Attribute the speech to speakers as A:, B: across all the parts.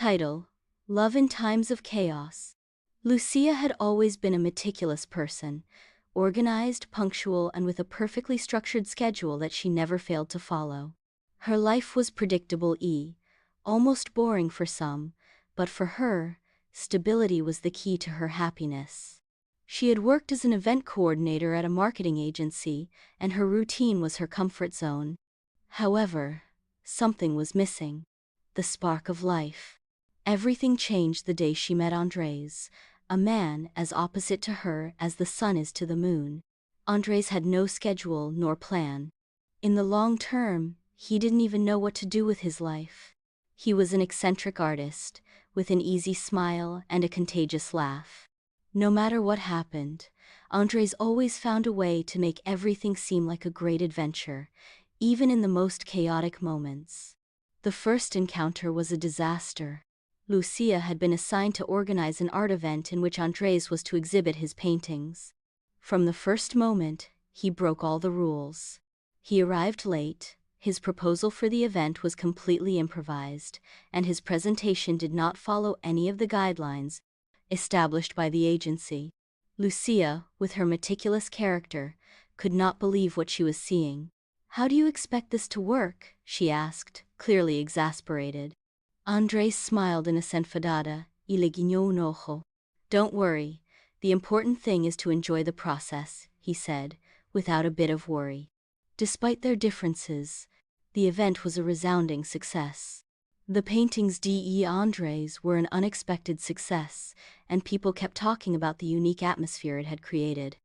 A: Title: Love in Times of Chaos. Lucía had always been a meticulous person, organized, punctual, and with a perfectly structured schedule that she never failed to follow. Her life was predictable, almost boring for some, but for her, stability was the key to her happiness. She had worked as an event coordinator at a marketing agency, and her routine was her comfort zone. However, something was missing: the spark of life. Everything changed the day she met Andrés, a man as opposite to her as the sun is to the moon. Andrés had no schedule nor plan. In the long term, he didn't even know what to do with his life. He was an eccentric artist, with an easy smile and a contagious laugh. No matter what happened, Andrés always found a way to make everything seem like a great adventure, even in the most chaotic moments. The first encounter was a disaster. Lucía had been assigned to organize an art event in which Andrés was to exhibit his paintings. From the first moment, he broke all the rules. He arrived late, his proposal for the event was completely improvised, and his presentation did not follow any of the guidelines established by the agency. Lucía, with her meticulous character, could not believe what she was seeing. "How do you expect this to work?" she asked, clearly exasperated. Andrés smiled desenfadada y le guiñó un ojo. "Don't worry, the important thing is to enjoy the process," he said, without a bit of worry. Despite their differences, the event was a resounding success. The paintings de Andrés were an unexpected success, and people kept talking about the unique atmosphere it had created.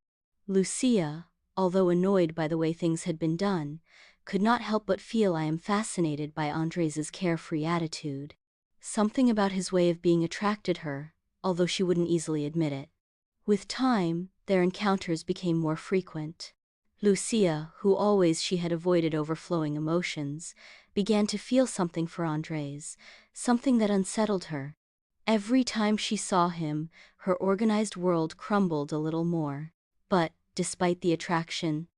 A: Lucía, although annoyed by the way things had been done, could not help but feel I am fascinated by Andrés's carefree attitude. Something about his way of being attracted her, although she wouldn't easily admit it. With time, their encounters became more frequent. Lucía, who always she had avoided overflowing emotions, began to feel something for Andrés, something that unsettled her. Every time she saw him, her organized world crumbled a little more. But, despite the attraction,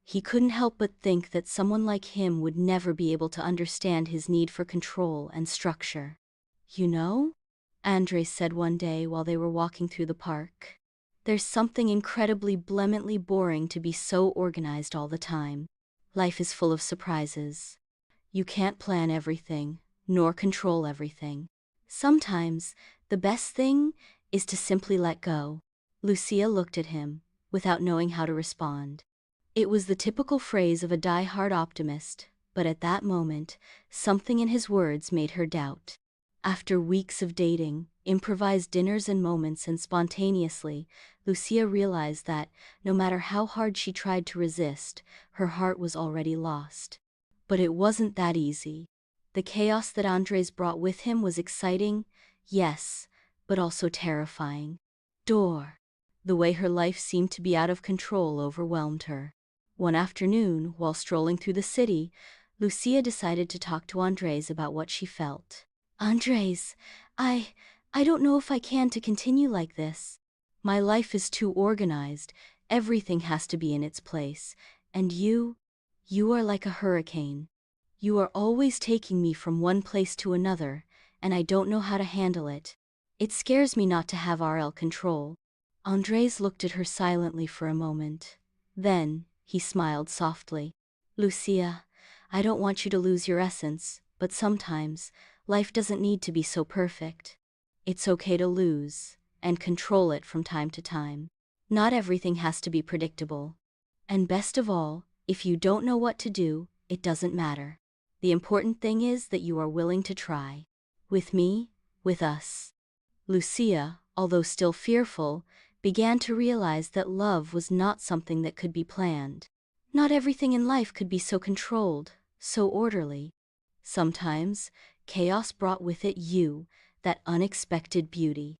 A: he couldn't help but think that someone like him would never be able to understand his need for control and structure. "You know," Andrés said one day while they were walking through the park, "there's something incredibly blemantly boring to be so organized all the time. Life is full of surprises. You can't plan everything, nor control everything. Sometimes, the best thing is to simply let go." Lucía looked at him, without knowing how to respond. It was the typical phrase of a die-hard optimist, but at that moment, something in his words made her doubt. After weeks of dating, improvised dinners and moments, and spontaneously, Lucía realized that, no matter how hard she tried to resist, her heart was already lost. But it wasn't that easy. The chaos that Andrés brought with him was exciting, yes, but also terrifying. The way her life seemed to be out of control overwhelmed her. One afternoon, while strolling through the city, Lucía decided to talk to Andrés about what she felt. "Andrés, I don't know if I can continue like this. My life is too organized, everything has to be in its place, and you are like a hurricane. You are always taking me from one place to another, and I don't know how to handle it. It scares me not to have RL control." Andrés looked at her silently for a moment. Then, he smiled softly. "Lucía, I don't want you to lose your essence, but sometimes, life doesn't need to be so perfect. It's okay to lose, and control it from time to time. Not everything has to be predictable. And best of all, if you don't know what to do, it doesn't matter. The important thing is that you are willing to try. With me, with us." Lucía, although still fearful, began to realize that love was not something that could be planned. Not everything in life could be so controlled, so orderly. Sometimes, chaos brought with it that unexpected beauty.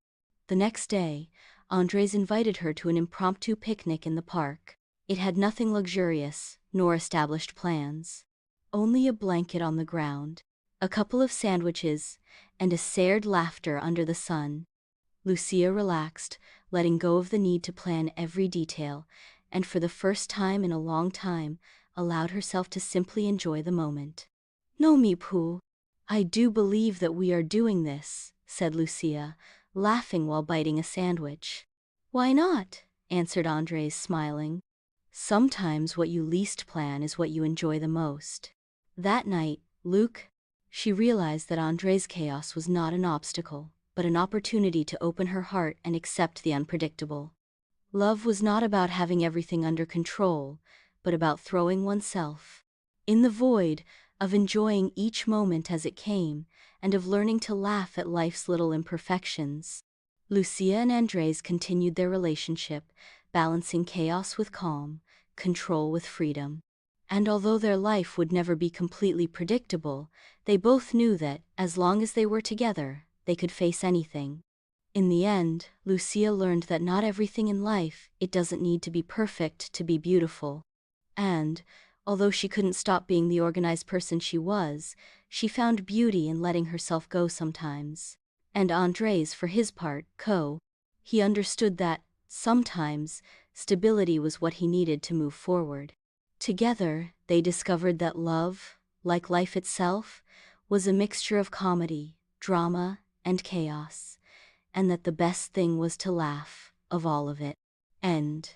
A: The next day, Andrés invited her to an impromptu picnic in the park. It had nothing luxurious, nor established plans. Only a blanket on the ground, a couple of sandwiches, and a shared laughter under the sun. Lucía relaxed, letting go of the need to plan every detail, and for the first time in a long time, allowed herself to simply enjoy the moment. "No me poo," I do believe that we are doing this, said Lucía, laughing while biting a sandwich. Why not? Answered Andrés, smiling. Sometimes what you least plan is what you enjoy the most. That night, she realized that Andrés' chaos was not an obstacle, but an opportunity to open her heart and accept the unpredictable. Love was not about having everything under control, but about throwing oneself in the void, of enjoying each moment as it came, and of learning to laugh at life's little imperfections. Lucía and Andrés continued their relationship, balancing chaos with calm, control with freedom. And although their life would never be completely predictable, they both knew that, as long as they were together, they could face anything. In the end, Lucía learned that not everything in life, it doesn't need to be perfect to be beautiful. And, although she couldn't stop being the organized person she was, she found beauty in letting herself go sometimes. And Andrés, for his part, he understood that, sometimes, stability was what he needed to move forward. Together, they discovered that love, like life itself, was a mixture of comedy, drama, and chaos, and that the best thing was to laugh, of all of it. End.